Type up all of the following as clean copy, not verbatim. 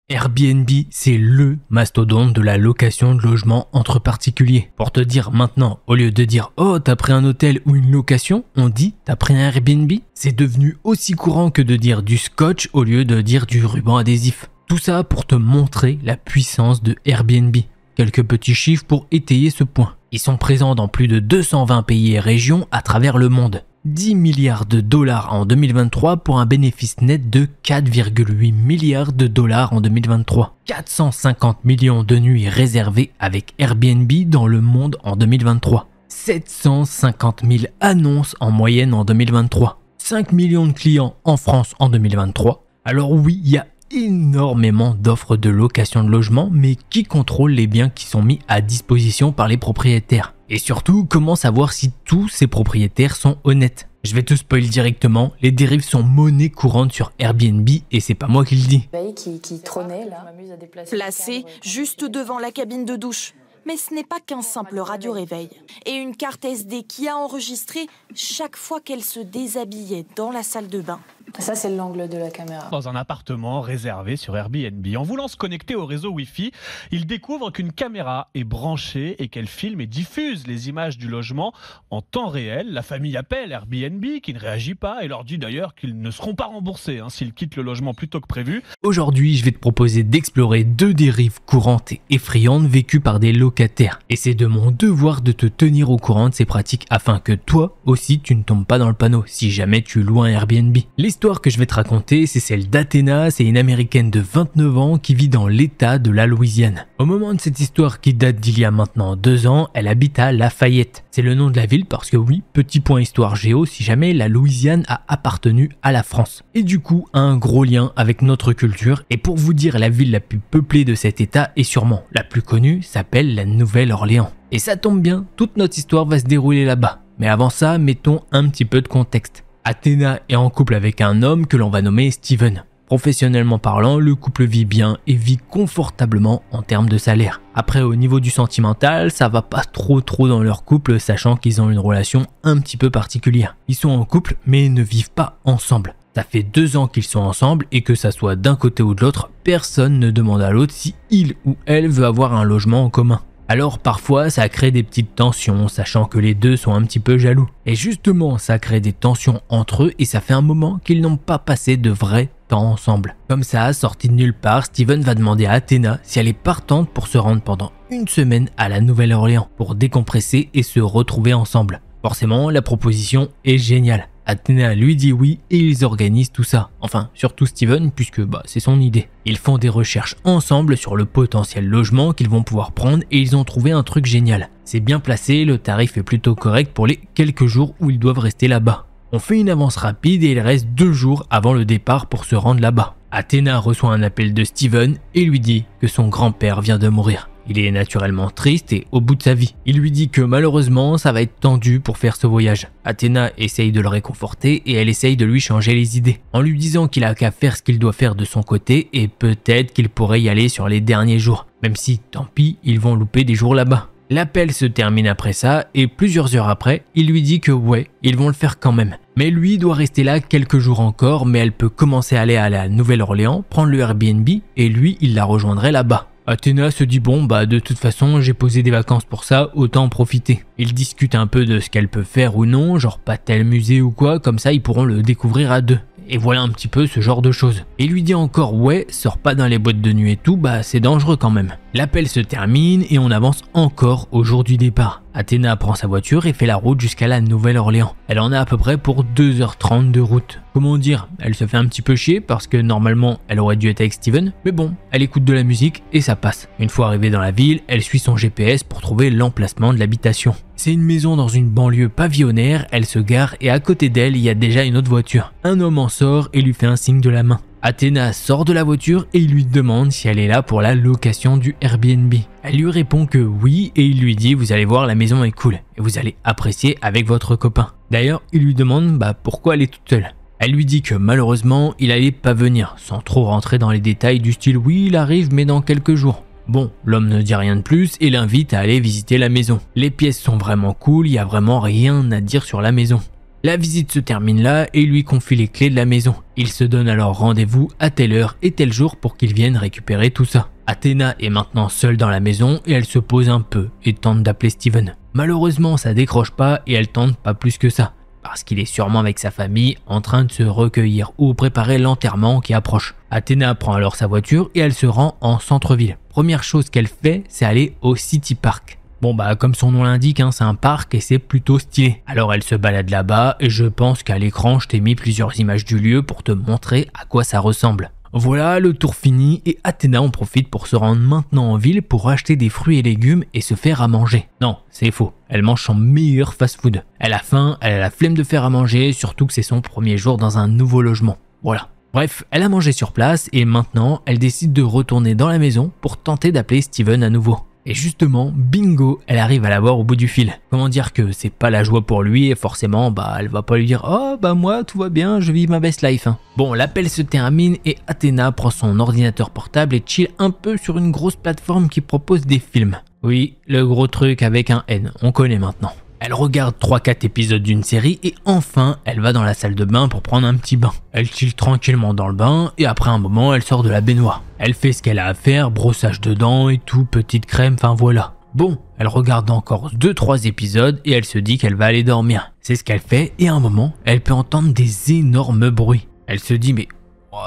Airbnb, c'est le mastodonte de la location de logements entre particuliers. Pour te dire maintenant, au lieu de dire « Oh, t'as pris un hôtel ou une location », on dit « T'as pris un Airbnb ». C'est devenu aussi courant que de dire du scotch au lieu de dire du ruban adhésif. Tout ça pour te montrer la puissance de Airbnb. Quelques petits chiffres pour étayer ce point. Ils sont présents dans plus de 220 pays et régions à travers le monde. 10 milliards de dollars en 2023 pour un bénéfice net de 4,8 milliards de dollars en 2023. 450 millions de nuits réservées avec Airbnb dans le monde en 2023. 750 000 annonces en moyenne en 2023. 5 millions de clients en France en 2023. Alors oui, il y a énormément d'offres de location de logement, mais qui contrôle les biens qui sont mis à disposition par les propriétaires? Et surtout, comment savoir si tous ces propriétaires sont honnêtes? Je vais te spoiler directement, les dérives sont monnaie courante sur Airbnb et c'est pas moi qui le dis. Qui trônait là, Placé juste devant la cabine de douche. Mais ce n'est pas qu'un simple radio-réveil. Et une carte SD qui a enregistré chaque fois qu'elle se déshabillait dans la salle de bain. Ça c'est l'angle de la caméra. Dans un appartement réservé sur Airbnb. En voulant se connecter au réseau Wi-Fi, il découvre qu'une caméra est branchée et qu'elle filme et diffuse les images du logement en temps réel. La famille appelle Airbnb qui ne réagit pas et leur dit d'ailleurs qu'ils ne seront pas remboursés s'ils quittent le logement plus tôt que prévu. Aujourd'hui, je vais te proposer d'explorer deux dérives courantes et effrayantes vécues par des locataires. Et c'est de mon devoir de te tenir au courant de ces pratiques afin que toi aussi tu ne tombes pas dans le panneau si jamais tu loues un Airbnb. L'histoire que je vais te raconter, c'est celle d'Athéna, c'est une américaine de 29 ans qui vit dans l'état de la Louisiane. Au moment de cette histoire qui date d'il y a maintenant 2 ans, elle habite à Lafayette. C'est le nom de la ville parce que oui, petit point histoire géo, si jamais la Louisiane a appartenu à la France. Et du coup, a un gros lien avec notre culture. Et pour vous dire, la ville la plus peuplée de cet état et sûrement la plus connue s'appelle la Nouvelle-Orléans. Et ça tombe bien, toute notre histoire va se dérouler là-bas. Mais avant ça, mettons un petit peu de contexte. Athéna est en couple avec un homme que l'on va nommer Steven. Professionnellement parlant, le couple vit bien et vit confortablement en termes de salaire. Après, au niveau du sentimental, ça va pas trop dans leur couple, sachant qu'ils ont une relation un petit peu particulière. Ils sont en couple, mais ne vivent pas ensemble. Ça fait 2 ans qu'ils sont ensemble et que ça soit d'un côté ou de l'autre, personne ne demande à l'autre si il ou elle veut avoir un logement en commun. Alors parfois ça crée des petites tensions, sachant que les deux sont un petit peu jaloux. Et justement ça crée des tensions entre eux et ça fait un moment qu'ils n'ont pas passé de vrai temps ensemble. Comme ça, sorti de nulle part, Steven va demander à Athéna si elle est partante pour se rendre pendant 1 semaine à la Nouvelle-Orléans pour décompresser et se retrouver ensemble. Forcément, la proposition est géniale. Athéna lui dit oui et ils organisent tout ça. Enfin, surtout Steven puisque c'est son idée. Ils font des recherches ensemble sur le potentiel logement qu'ils vont pouvoir prendre et ils ont trouvé un truc génial. C'est bien placé, le tarif est plutôt correct pour les quelques jours où ils doivent rester là-bas. On fait une avance rapide et il reste 2 jours avant le départ pour se rendre là-bas. Athéna reçoit un appel de Steven et lui dit que son grand-père vient de mourir. Il est naturellement triste et au bout de sa vie. Il lui dit que malheureusement ça va être tendu pour faire ce voyage. Athéna essaye de le réconforter et elle essaye de lui changer les idées. En lui disant qu'il a qu'à faire ce qu'il doit faire de son côté et peut-être qu'il pourrait y aller sur les derniers jours. Même si, tant pis, ils vont louper des jours là-bas. L'appel se termine après ça et plusieurs heures après, il lui dit que ouais, ils vont le faire quand même. Mais lui doit rester là quelques jours encore, mais elle peut commencer à aller à la Nouvelle-Orléans, prendre le Airbnb et lui, il la rejoindrait là-bas. Athéna se dit bon de toute façon j'ai posé des vacances pour ça, autant en profiter. Ils discutent un peu de ce qu'elle peut faire ou non, genre pas tel musée ou quoi, comme ça ils pourront le découvrir à 2. Et voilà un petit peu ce genre de choses. Et il lui dit encore ouais, sors pas dans les boîtes de nuit et tout, c'est dangereux quand même. L'appel se termine et on avance encore au jour du départ. Athéna prend sa voiture et fait la route jusqu'à la Nouvelle-Orléans. Elle en a à peu près pour 2h30 de route. Comment dire, elle se fait un petit peu chier parce que normalement elle aurait dû être avec Steven, mais bon, elle écoute de la musique et ça passe. Une fois arrivée dans la ville, elle suit son GPS pour trouver l'emplacement de l'habitation. C'est une maison dans une banlieue pavillonnaire, elle se gare et à côté d'elle il y a déjà une autre voiture. Un homme en sort et lui fait un signe de la main. Athéna sort de la voiture et il lui demande si elle est là pour la location du Airbnb. Elle lui répond que oui et il lui dit vous allez voir la maison est cool et vous allez apprécier avec votre copain. D'ailleurs il lui demande pourquoi elle est toute seule. Elle lui dit que malheureusement il allait pas venir sans trop rentrer dans les détails du style oui il arrive mais dans quelques jours. Bon, l'homme ne dit rien de plus et l'invite à aller visiter la maison. Les pièces sont vraiment cool, il y a vraiment rien à dire sur la maison. La visite se termine là et lui confie les clés de la maison. Il se donne alors rendez-vous à telle heure et tel jour pour qu'ils viennent récupérer tout ça. Athéna est maintenant seule dans la maison et elle se pose un peu et tente d'appeler Steven. Malheureusement, ça décroche pas et elle tente pas plus que ça. Parce qu'il est sûrement avec sa famille en train de se recueillir ou préparer l'enterrement qui approche. Athéna prend alors sa voiture et elle se rend en centre-ville. Première chose qu'elle fait, c'est aller au City Park. Bon bah comme son nom l'indique, c'est un parc et c'est plutôt stylé. Alors elle se balade là-bas et je pense qu'à l'écran je t'ai mis plusieurs images du lieu pour te montrer à quoi ça ressemble. Voilà, le tour fini et Athéna en profite pour se rendre maintenant en ville pour acheter des fruits et légumes et se faire à manger. Non, c'est faux, elle mange son meilleur fast-food. Elle a faim, elle a la flemme de faire à manger, surtout que c'est son premier jour dans un nouveau logement. Voilà. Bref, elle a mangé sur place et maintenant elle décide de retourner dans la maison pour tenter d'appeler Steven à nouveau. Et justement, bingo, elle arrive à l'avoir au bout du fil. Comment dire que c'est pas la joie pour lui et forcément, elle va pas lui dire « Oh, moi, tout va bien, je vis ma best life. » Bon, l'appel se termine et Athéna prend son ordinateur portable et chill un peu sur une grosse plateforme qui propose des films. Oui, le gros truc avec un N, on connaît maintenant. Elle regarde 3-4 épisodes d'une série et enfin, elle va dans la salle de bain pour prendre un petit bain. Elle chill tranquillement dans le bain et après un moment, elle sort de la baignoire. Elle fait ce qu'elle a à faire, brossage de dents et tout, petite crème, enfin voilà. Bon, elle regarde encore 2-3 épisodes et elle se dit qu'elle va aller dormir. C'est ce qu'elle fait et à un moment, elle peut entendre des énormes bruits. Elle se dit mais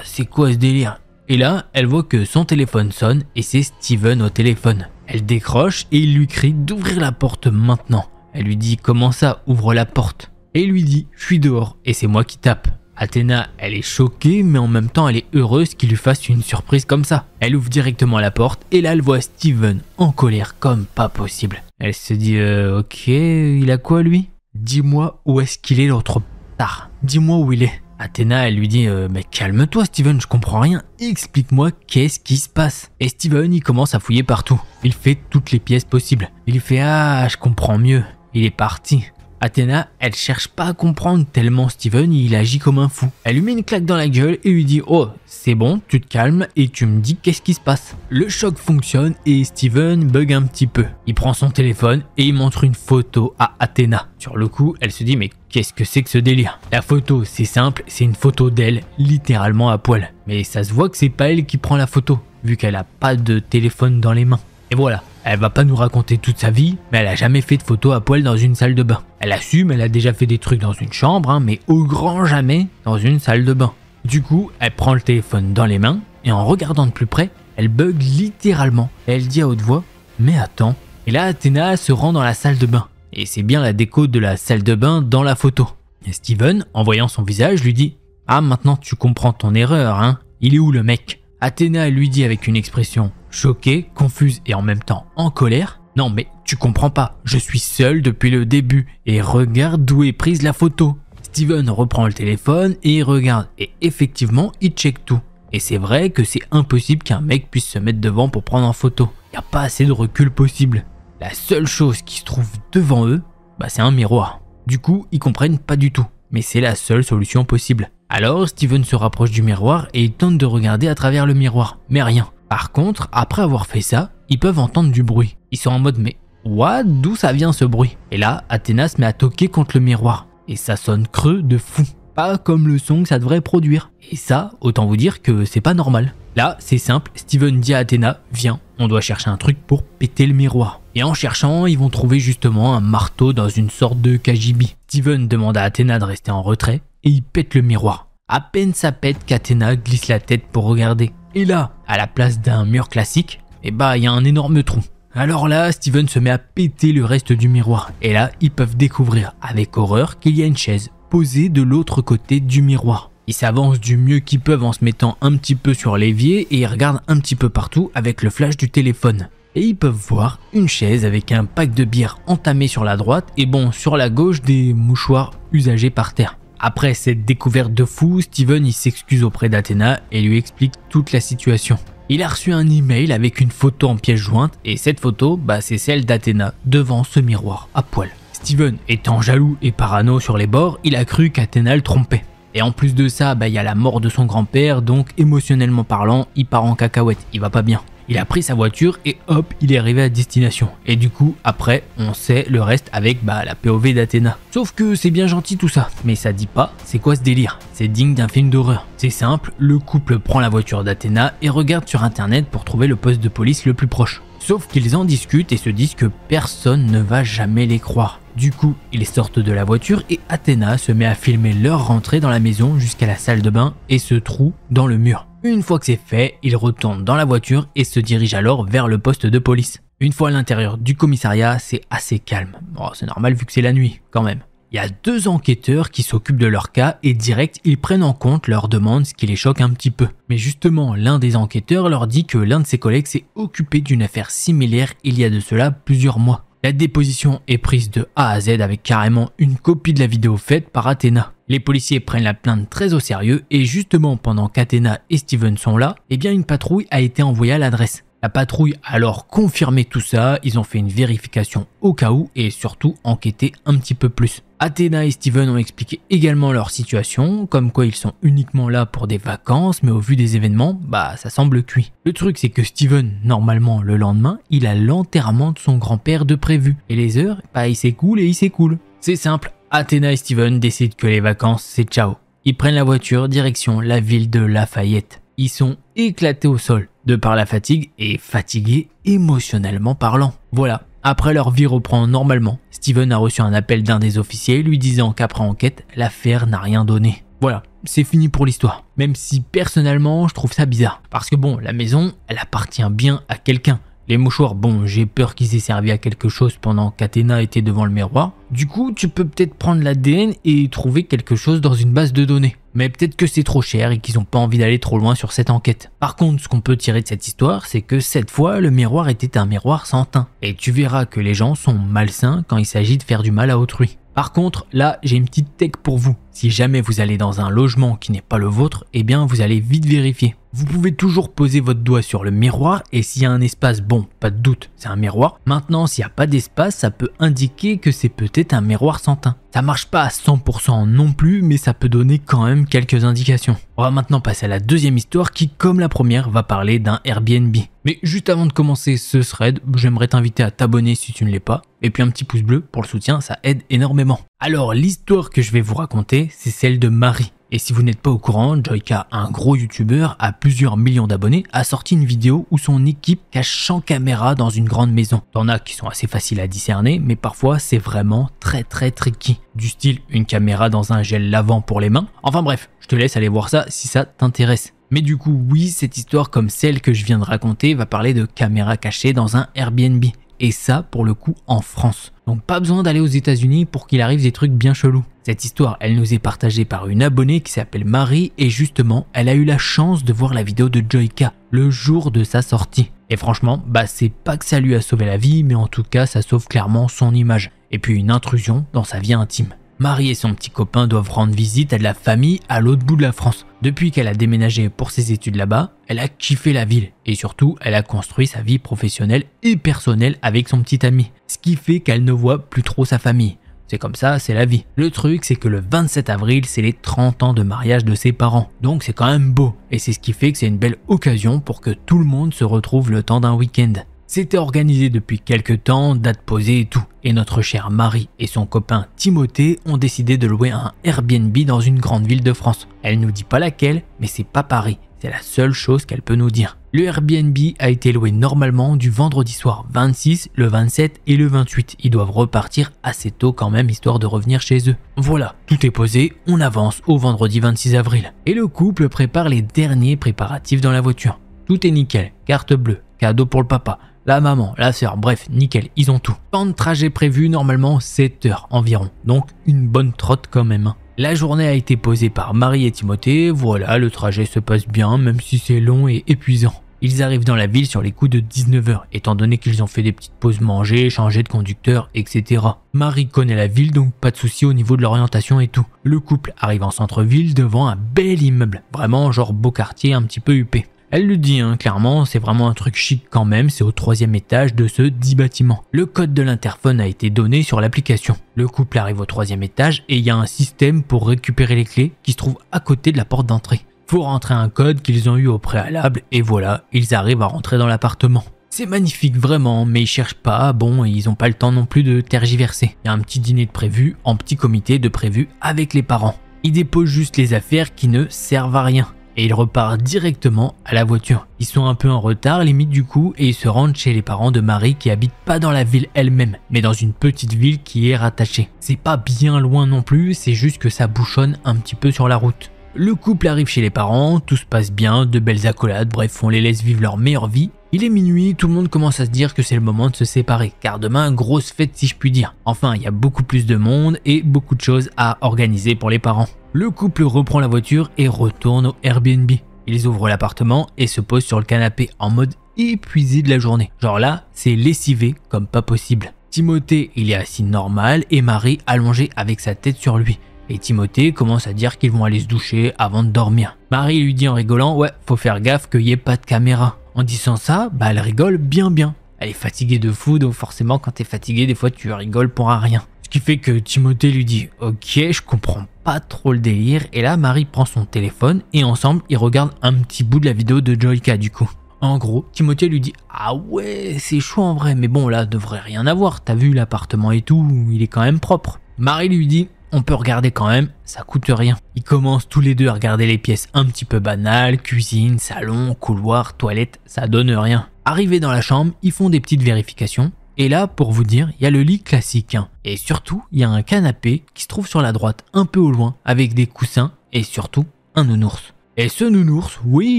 c'est quoi ce délire? Et là, elle voit que son téléphone sonne et c'est Steven au téléphone. Elle décroche et il lui crie d'ouvrir la porte maintenant. Elle lui dit « Comment ça, ouvre la porte ?» Et il lui dit « Je suis dehors et c'est moi qui tape. » Athéna, elle est choquée mais en même temps elle est heureuse qu'il lui fasse une surprise comme ça. Elle ouvre directement la porte et là elle voit Steven en colère comme pas possible. Elle se dit « Ok, il a quoi lui ? Dis-moi où est-ce qu'il est l'autre tard. Dis-moi où il est. » Athéna, elle lui dit « Mais calme-toi Steven, je comprends rien. Explique-moi qu'est-ce qui se passe. » Et Steven, il commence à fouiller partout. Il fait toutes les pièces possibles. Il lui fait « Ah, je comprends mieux. » Il est parti. Athéna, elle cherche pas à comprendre tellement Steven, il agit comme un fou. Elle lui met une claque dans la gueule et lui dit « Oh, c'est bon, tu te calmes et tu me dis qu'est-ce qui se passe. » Le choc fonctionne et Steven bug un petit peu. Il prend son téléphone et il montre une photo à Athéna. Sur le coup, elle se dit « Mais qu'est-ce que c'est que ce délire ?» La photo, c'est simple, c'est une photo d'elle, littéralement à poil. Mais ça se voit que c'est pas elle qui prend la photo, vu qu'elle a pas de téléphone dans les mains. Et voilà. Elle va pas nous raconter toute sa vie, mais elle a jamais fait de photo à poil dans une salle de bain. Elle assume, elle a déjà fait des trucs dans une chambre, mais au grand jamais dans une salle de bain. Du coup, elle prend le téléphone dans les mains, et en regardant de plus près, elle bug littéralement. Et elle dit à haute voix, mais attends. Et là, Athéna se rend dans la salle de bain. Et c'est bien la déco de la salle de bain dans la photo. Et Steven, en voyant son visage, lui dit, ah maintenant tu comprends ton erreur, Il est où le mec? Athéna lui dit avec une expression choquée, confuse et en même temps en colère. Non mais tu comprends pas, je suis seul depuis le début et regarde d'où est prise la photo. Steven reprend le téléphone et il regarde et effectivement il check tout. Et c'est vrai que c'est impossible qu'un mec puisse se mettre devant pour prendre en photo. Y a pas assez de recul possible. La seule chose qui se trouve devant eux, c'est un miroir. Du coup ils comprennent pas du tout, mais c'est la seule solution possible. Alors Steven se rapproche du miroir et il tente de regarder à travers le miroir, mais rien. Par contre, après avoir fait ça, ils peuvent entendre du bruit. Ils sont en mode mais what, d'où ça vient ce bruit? Et là, Athéna se met à toquer contre le miroir. Et ça sonne creux de fou. Pas comme le son que ça devrait produire. Et ça, autant vous dire que c'est pas normal. Là, c'est simple, Steven dit à Athéna, viens, on doit chercher un truc pour péter le miroir. Et en cherchant, ils vont trouver justement un marteau dans une sorte de KGB. Steven demande à Athéna de rester en retrait et il pète le miroir. À peine ça pète qu'Athéna glisse la tête pour regarder. Et là, à la place d'un mur classique, il y a un énorme trou. Alors là, Steven se met à péter le reste du miroir. Et là, ils peuvent découvrir avec horreur qu'il y a une chaise posée de l'autre côté du miroir. Ils s'avancent du mieux qu'ils peuvent en se mettant un petit peu sur l'évier et ils regardent un petit peu partout avec le flash du téléphone. Et ils peuvent voir une chaise avec un pack de bière entamé sur la droite et sur la gauche des mouchoirs usagés par terre. Après cette découverte de fou, Steven il s'excuse auprès d'Athéna et lui explique toute la situation. Il a reçu un email avec une photo en pièce jointe et cette photo, c'est celle d'Athéna devant ce miroir à poil. Steven étant jaloux et parano sur les bords, il a cru qu'Athéna le trompait. Et en plus de ça, il y a la mort de son grand-père, donc émotionnellement parlant, il part en cacahuète, il va pas bien. Il a pris sa voiture et hop, il est arrivé à destination. Et du coup, après, on sait le reste avec la POV d'Athéna. Sauf que c'est bien gentil tout ça, mais ça dit pas c'est quoi ce délire. C'est digne d'un film d'horreur. C'est simple, le couple prend la voiture d'Athéna et regarde sur internet pour trouver le poste de police le plus proche. Sauf qu'ils en discutent et se disent que personne ne va jamais les croire. Du coup, ils sortent de la voiture et Athéna se met à filmer leur rentrée dans la maison jusqu'à la salle de bain et ce trou dans le mur. Une fois que c'est fait, il retourne dans la voiture et se dirige alors vers le poste de police. Une fois à l'intérieur du commissariat, c'est assez calme. Bon, c'est normal vu que c'est la nuit, quand même. Il y a 2 enquêteurs qui s'occupent de leur cas et direct, ils prennent en compte leurs demandes, ce qui les choque un petit peu. Mais justement, l'un des enquêteurs leur dit que l'un de ses collègues s'est occupé d'une affaire similaire il y a de cela plusieurs mois. La déposition est prise de A à Z avec carrément une copie de la vidéo faite par Athéna. Les policiers prennent la plainte très au sérieux et justement pendant qu'Athéna et Steven sont là, une patrouille a été envoyée à l'adresse. La patrouille a alors confirmé tout ça, ils ont fait une vérification au cas où et surtout enquêté un petit peu plus. Athéna et Steven ont expliqué également leur situation, comme quoi ils sont uniquement là pour des vacances, mais au vu des événements, ça semble cuit. Le truc c'est que Steven, normalement le lendemain, il a l'enterrement de son grand-père de prévu. Et les heures, il s'écoule et il s'écoule. C'est simple, Athéna et Steven décident que les vacances c'est ciao. Ils prennent la voiture direction la ville de Lafayette. Ils sont éclatés au sol, de par la fatigue et fatigués émotionnellement parlant. Voilà, après leur vie reprend normalement. Steven a reçu un appel d'un des officiers lui disant qu'après enquête, l'affaire n'a rien donné. Voilà, c'est fini pour l'histoire. Même si personnellement, je trouve ça bizarre. Parce que la maison, elle appartient bien à quelqu'un. Les mouchoirs, j'ai peur qu'ils aient servi à quelque chose pendant qu'Athéna était devant le miroir. Du coup, tu peux peut-être prendre l'ADN et trouver quelque chose dans une base de données. Mais peut-être que c'est trop cher et qu'ils n'ont pas envie d'aller trop loin sur cette enquête. Par contre, ce qu'on peut tirer de cette histoire, c'est que cette fois, le miroir était un miroir sans teint. Et tu verras que les gens sont malsains quand il s'agit de faire du mal à autrui. Par contre, là, j'ai une petite tech pour vous. Si jamais vous allez dans un logement qui n'est pas le vôtre, vous allez vite vérifier. Vous pouvez toujours poser votre doigt sur le miroir et s'il y a un espace, pas de doute, c'est un miroir. Maintenant, s'il n'y a pas d'espace, ça peut indiquer que c'est peut-être un miroir sans teint. Ça marche pas à 100% non plus, mais ça peut donner quand même quelques indications. On va maintenant passer à la deuxième histoire qui, comme la première, va parler d'un Airbnb. Mais juste avant de commencer ce thread, j'aimerais t'inviter à t'abonner si tu ne l'es pas, et puis un petit pouce bleu pour le soutien, ça aide énormément. Alors, l'histoire que je vais vous raconter, c'est celle de Marie. Et si vous n'êtes pas au courant, Joyka, un gros youtubeur à plusieurs millions d'abonnés, a sorti une vidéo où son équipe cache 100 caméras dans une grande maison. T'en as qui sont assez faciles à discerner, mais parfois c'est vraiment très tricky. Du style une caméra dans un gel lavant pour les mains. Enfin bref, je te laisse aller voir ça si ça t'intéresse. Mais du coup, oui, cette histoire comme celle que je viens de raconter va parler de caméras cachées dans un Airbnb. Et ça, pour le coup, en France. Donc pas besoin d'aller aux États-Unis pour qu'il arrive des trucs bien chelous. Cette histoire, elle nous est partagée par une abonnée qui s'appelle Marie et justement, elle a eu la chance de voir la vidéo de Joyka le jour de sa sortie. Et franchement, c'est pas que ça lui a sauvé la vie, mais en tout cas, ça sauve clairement son image. Et puis une intrusion dans sa vie intime. Marie et son petit copain doivent rendre visite à de la famille à l'autre bout de la France. Depuis qu'elle a déménagé pour ses études là-bas, elle a kiffé la ville et surtout, elle a construit sa vie professionnelle et personnelle avec son petit ami. Ce qui fait qu'elle ne voit plus trop sa famille. C'est comme ça, c'est la vie. Le truc, c'est que le 27 avril, c'est les 30 ans de mariage de ses parents. Donc c'est quand même beau. Et c'est ce qui fait que c'est une belle occasion pour que tout le monde se retrouve le temps d'un week-end. C'était organisé depuis quelques temps, date posée et tout. Et notre chère Marie et son copain Timothée ont décidé de louer un Airbnb dans une grande ville de France. Elle nous dit pas laquelle, mais c'est pas Paris. C'est la seule chose qu'elle peut nous dire. Le Airbnb a été loué normalement du vendredi soir 26, le 27 et le 28. Ils doivent repartir assez tôt quand même, histoire de revenir chez eux. Voilà, tout est posé, on avance au vendredi 26 avril. Et le couple prépare les derniers préparatifs dans la voiture. Tout est nickel, carte bleue, cadeau pour le papa, la maman, la sœur, bref, nickel, ils ont tout. Temps de trajet prévu normalement 7 heures environ, donc une bonne trotte quand même. La journée a été posée par Marie et Timothée, voilà, le trajet se passe bien même si c'est long et épuisant. Ils arrivent dans la ville sur les coups de 19h, étant donné qu'ils ont fait des petites pauses manger, changé de conducteur, etc. Marie connaît la ville, donc pas de souci au niveau de l'orientation et tout. Le couple arrive en centre-ville devant un bel immeuble, vraiment genre beau quartier un petit peu huppé. Elle le dit, clairement, c'est vraiment un truc chic quand même, c'est au 3e étage de ce dit bâtiment. Le code de l'interphone a été donné sur l'application. Le couple arrive au 3e étage et il y a un système pour récupérer les clés qui se trouve à côté de la porte d'entrée. Faut rentrer un code qu'ils ont eu au préalable et voilà, ils arrivent à rentrer dans l'appartement. C'est magnifique vraiment, mais ils cherchent pas, bon, ils ont pas le temps non plus de tergiverser. Il y a un petit dîner de prévu, en petit comité de prévu avec les parents. Ils déposent juste les affaires qui ne servent à rien. Et ils repartent directement à la voiture. Ils sont un peu en retard limite du coup et ils se rendent chez les parents de Marie qui habitent pas dans la ville elle-même, mais dans une petite ville qui est rattachée. C'est pas bien loin non plus, c'est juste que ça bouchonne un petit peu sur la route. Le couple arrive chez les parents, tout se passe bien, de belles accolades, bref, on les laisse vivre leur meilleure vie. Il est minuit, tout le monde commence à se dire que c'est le moment de se séparer, car demain, grosse fête si je puis dire. Enfin, il y a beaucoup plus de monde et beaucoup de choses à organiser pour les parents. Le couple reprend la voiture et retourne au Airbnb. Ils ouvrent l'appartement et se posent sur le canapé en mode épuisé de la journée. Genre là, c'est lessivé comme pas possible. Timothée, il est assis normal et Marie allongée avec sa tête sur lui. Et Timothée commence à dire qu'ils vont aller se doucher avant de dormir. Marie lui dit en rigolant, ouais, faut faire gaffe qu'il n'y ait pas de caméra. En disant ça, elle rigole bien. Elle est fatiguée de fou, donc forcément quand t'es fatigué, des fois tu rigoles pour un rien. Ce qui fait que Timothée lui dit, ok, je comprends pas trop le délire. Et là, Marie prend son téléphone et ensemble, ils regardent un petit bout de la vidéo de Joyka du coup. En gros, Timothée lui dit, ah ouais, c'est chaud en vrai, mais bon là, devrait rien avoir. T'as vu l'appartement et tout, il est quand même propre. Marie lui dit, on peut regarder quand même, ça coûte rien. Ils commencent tous les deux à regarder les pièces un petit peu banales, cuisine, salon, couloir, toilette, ça donne rien. Arrivés dans la chambre, ils font des petites vérifications. Et là, pour vous dire, il y a le lit classique. Et surtout, il y a un canapé qui se trouve sur la droite, un peu au loin, avec des coussins et surtout un nounours. Et ce nounours, oui,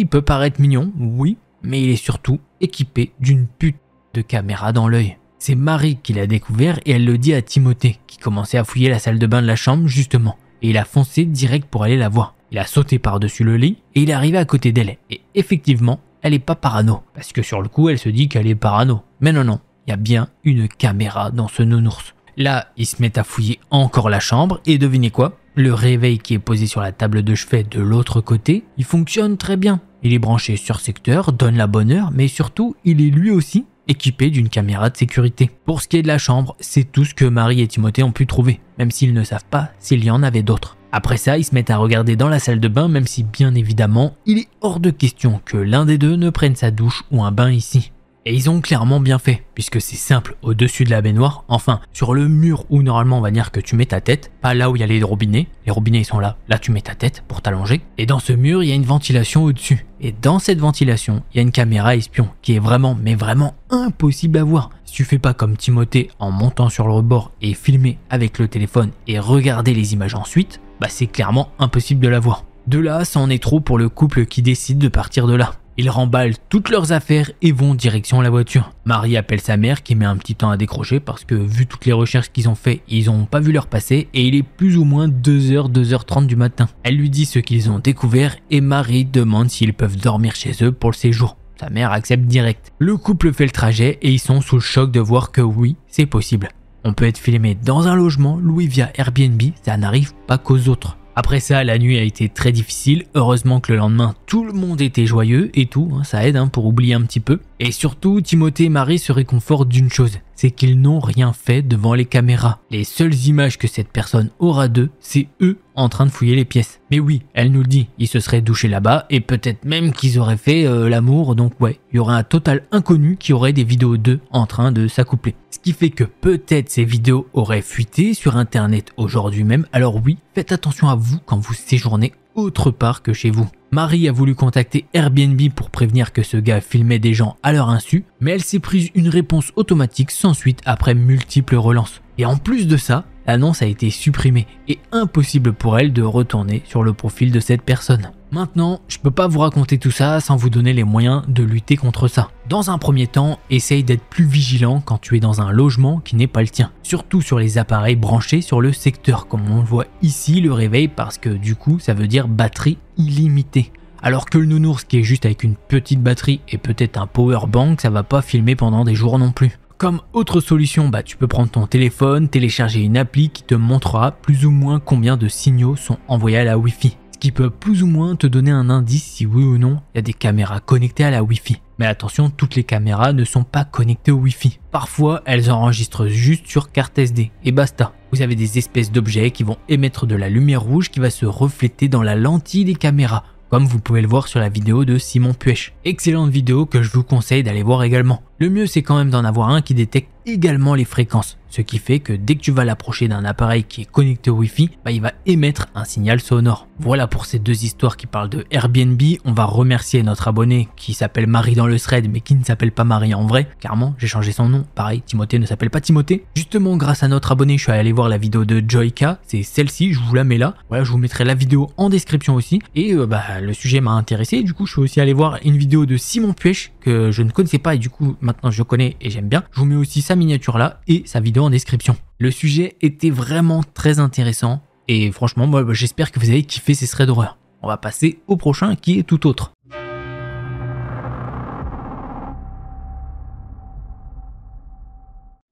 il peut paraître mignon, oui, mais il est surtout équipé d'une pute de caméra dans l'œil. C'est Marie qui l'a découvert et elle le dit à Timothée, qui commençait à fouiller la salle de bain de la chambre justement. Et il a foncé direct pour aller la voir. Il a sauté par-dessus le lit et il est arrivé à côté d'elle. Et effectivement, elle est pas parano. Parce que sur le coup, elle se dit qu'elle est parano. Mais non, il y a bien une caméra dans ce nounours. Là, ils se mettent à fouiller encore la chambre et devinez quoi ? Le réveil qui est posé sur la table de chevet de l'autre côté, il fonctionne très bien. Il est branché sur secteur, donne la bonne heure, mais surtout, il est lui aussi équipé d'une caméra de sécurité. Pour ce qui est de la chambre, c'est tout ce que Marie et Timothée ont pu trouver, même s'ils ne savent pas s'il y en avait d'autres. Après ça, ils se mettent à regarder dans la salle de bain, même si bien évidemment, il est hors de question que l'un des deux ne prenne sa douche ou un bain ici. Et ils ont clairement bien fait, puisque c'est simple, au-dessus de la baignoire, enfin, sur le mur où normalement on va dire que tu mets ta tête, pas là où il y a les robinets ils sont là tu mets ta tête pour t'allonger, et dans ce mur il y a une ventilation au-dessus, et dans cette ventilation, il y a une caméra espion, qui est vraiment, mais vraiment impossible à voir. Si tu fais pas comme Timothée en montant sur le rebord et filmer avec le téléphone et regarder les images ensuite, c'est clairement impossible de la voir. De là, ça en est trop pour le couple qui décide de partir de là. Ils remballent toutes leurs affaires et vont direction la voiture. Marie appelle sa mère qui met un petit temps à décrocher parce que vu toutes les recherches qu'ils ont fait, ils n'ont pas vu l'heure passer et il est plus ou moins 2h, 2h30 du matin. Elle lui dit ce qu'ils ont découvert et Marie demande s'ils peuvent dormir chez eux pour le séjour. Sa mère accepte direct. Le couple fait le trajet et ils sont sous le choc de voir que oui, c'est possible. On peut être filmé dans un logement loué via Airbnb, ça n'arrive pas qu'aux autres. Après ça, la nuit a été très difficile. Heureusement que le lendemain, tout le monde était joyeux et tout, ça aide pour oublier un petit peu. Et surtout, Timothée et Marie se réconfortent d'une chose, c'est qu'ils n'ont rien fait devant les caméras. Les seules images que cette personne aura d'eux, c'est eux en train de fouiller les pièces. Mais oui, elle nous le dit, ils se seraient douchés là-bas et peut-être même qu'ils auraient fait l'amour. Donc ouais, il y aurait un total inconnu qui aurait des vidéos d'eux en train de s'accoupler. Ce qui fait que peut-être ces vidéos auraient fuité sur internet aujourd'hui même. Alors oui, faites attention à vous quand vous séjournez autre part que chez vous. Marie a voulu contacter Airbnb pour prévenir que ce gars filmait des gens à leur insu, mais elle s'est prise une réponse automatique sans suite après multiples relances. Et en plus de ça, l'annonce a été supprimée et impossible pour elle de retourner sur le profil de cette personne. Maintenant, je peux pas vous raconter tout ça sans vous donner les moyens de lutter contre ça. Dans un premier temps, essaye d'être plus vigilant quand tu es dans un logement qui n'est pas le tien. Surtout sur les appareils branchés sur le secteur, comme on le voit ici, le réveil, parce que du coup, ça veut dire batterie illimitée. Alors que le nounours qui est juste avec une petite batterie et peut-être un power bank, ça va pas filmer pendant des jours non plus. Comme autre solution, tu peux prendre ton téléphone, télécharger une appli qui te montrera plus ou moins combien de signaux sont envoyés à la Wi-Fi. ce qui peut plus ou moins te donner un indice si oui ou non il y a des caméras connectées à la Wi-Fi. Mais attention, toutes les caméras ne sont pas connectées au Wi-Fi. Parfois, elles enregistrent juste sur carte SD et basta. Vous avez des espèces d'objets qui vont émettre de la lumière rouge qui va se refléter dans la lentille des caméras, comme vous pouvez le voir sur la vidéo de Simon Puech. Excellente vidéo que je vous conseille d'aller voir également. Le mieux c'est quand même d'en avoir un qui détecte également les fréquences, ce qui fait que dès que tu vas l'approcher d'un appareil qui est connecté au Wi-Fi, il va émettre un signal sonore. Voilà pour ces deux histoires qui parlent de Airbnb. On va remercier notre abonné qui s'appelle Marie dans le thread mais qui ne s'appelle pas Marie en vrai. Clairement, j'ai changé son nom. Pareil, Timothée ne s'appelle pas Timothée. Justement, grâce à notre abonné, je suis allé voir la vidéo de Joyka. C'est celle-ci, je vous la mets là. Voilà, je vous mettrai la vidéo en description aussi. Et le sujet m'a intéressé. Du coup, je suis aussi allé voir une vidéo de Simon Puech que je ne connaissais pas et du coup, maintenant je connais et j'aime bien. Je vous mets aussi sa miniature là et sa vidéo en description. Le sujet était vraiment très intéressant et franchement, moi j'espère que vous avez kiffé ces threads d'horreur. On va passer au prochain qui est tout autre.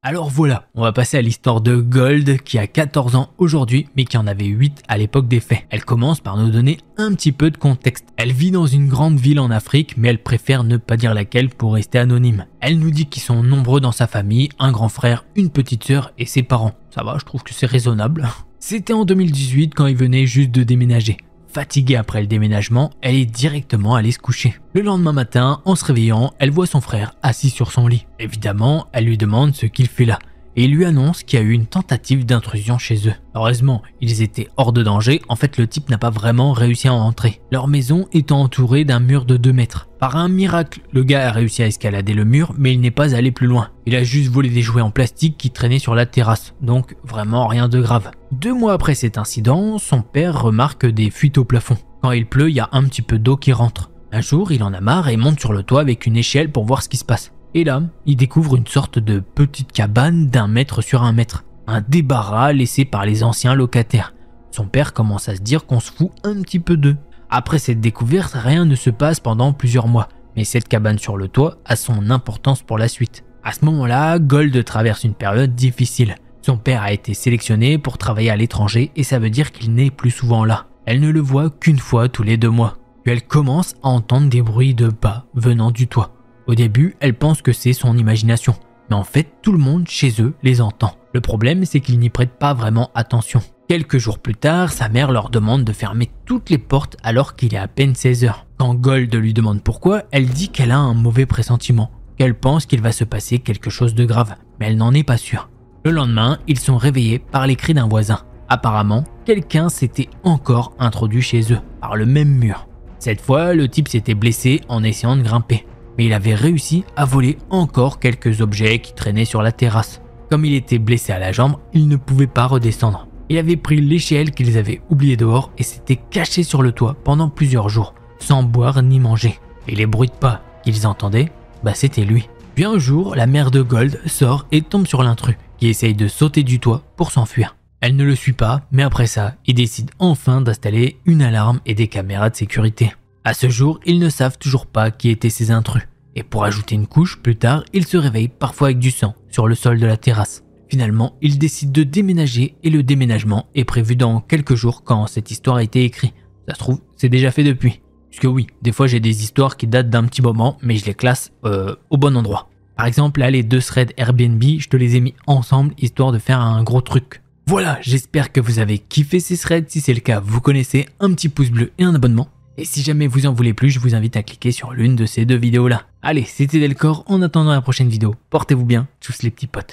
Alors voilà, on va passer à l'histoire de Gold qui a 14 ans aujourd'hui mais qui en avait 8 à l'époque des faits. Elle commence par nous donner un petit peu de contexte. Elle vit dans une grande ville en Afrique mais elle préfère ne pas dire laquelle pour rester anonyme. Elle nous dit qu'ils sont nombreux dans sa famille, un grand frère, une petite sœur et ses parents. Ça va, je trouve que c'est raisonnable. C'était en 2018 quand ils venaient juste de déménager. Fatiguée après le déménagement, elle est directement allée se coucher. Le lendemain matin, en se réveillant, elle voit son frère assis sur son lit. Évidemment, elle lui demande ce qu'il fait là. Et il lui annonce qu'il y a eu une tentative d'intrusion chez eux. Heureusement, ils étaient hors de danger, en fait le type n'a pas vraiment réussi à entrer. Leur maison étant entourée d'un mur de 2 mètres. Par un miracle, le gars a réussi à escalader le mur, mais il n'est pas allé plus loin. Il a juste volé des jouets en plastique qui traînaient sur la terrasse, donc vraiment rien de grave. 2 mois après cet incident, son père remarque des fuites au plafond. Quand il pleut, il y a un petit peu d'eau qui rentre. Un jour, il en a marre et monte sur le toit avec une échelle pour voir ce qui se passe. Et là, il découvre une sorte de petite cabane d'1 mètre sur 1 mètre. Un débarras laissé par les anciens locataires. Son père commence à se dire qu'on se fout un petit peu d'eux. Après cette découverte, rien ne se passe pendant plusieurs mois. Mais cette cabane sur le toit a son importance pour la suite. À ce moment-là, Gold traverse une période difficile. Son père a été sélectionné pour travailler à l'étranger et ça veut dire qu'il n'est plus souvent là. Elle ne le voit qu'une fois tous les 2 mois. Puis elle commence à entendre des bruits de pas venant du toit. Au début, elle pense que c'est son imagination, mais en fait, tout le monde chez eux les entend. Le problème, c'est qu'ils n'y prêtent pas vraiment attention. Quelques jours plus tard, sa mère leur demande de fermer toutes les portes alors qu'il est à peine 16 heures. Quand Gold lui demande pourquoi, elle dit qu'elle a un mauvais pressentiment, qu'elle pense qu'il va se passer quelque chose de grave, mais elle n'en est pas sûre. Le lendemain, ils sont réveillés par les cris d'un voisin. Apparemment, quelqu'un s'était encore introduit chez eux, par le même mur. Cette fois, le type s'était blessé en essayant de grimper. Mais il avait réussi à voler encore quelques objets qui traînaient sur la terrasse. Comme il était blessé à la jambe, il ne pouvait pas redescendre. Il avait pris l'échelle qu'ils avaient oubliée dehors et s'était caché sur le toit pendant plusieurs jours, sans boire ni manger. Et les bruits de pas qu'ils entendaient, c'était lui. Puis un jour, la mère de Gold sort et tombe sur l'intrus, qui essaye de sauter du toit pour s'enfuir. Elle ne le suit pas, mais après ça, il décide enfin d'installer une alarme et des caméras de sécurité. À ce jour, ils ne savent toujours pas qui étaient ces intrus. Et pour ajouter une couche, plus tard, ils se réveillent parfois avec du sang sur le sol de la terrasse. Finalement, ils décident de déménager et le déménagement est prévu dans quelques jours quand cette histoire a été écrite. Ça se trouve, c'est déjà fait depuis. Puisque oui, des fois j'ai des histoires qui datent d'un petit moment, mais je les classe au bon endroit. Par exemple, là, les 2 threads Airbnb, je te les ai mis ensemble histoire de faire un gros truc. Voilà, j'espère que vous avez kiffé ces threads. Si c'est le cas, vous connaissez, un petit pouce bleu et un abonnement. Et si jamais vous en voulez plus, je vous invite à cliquer sur l'une de ces 2 vidéos là. Allez, c'était Delcor, en attendant la prochaine vidéo, portez-vous bien, tchuss les petits potes.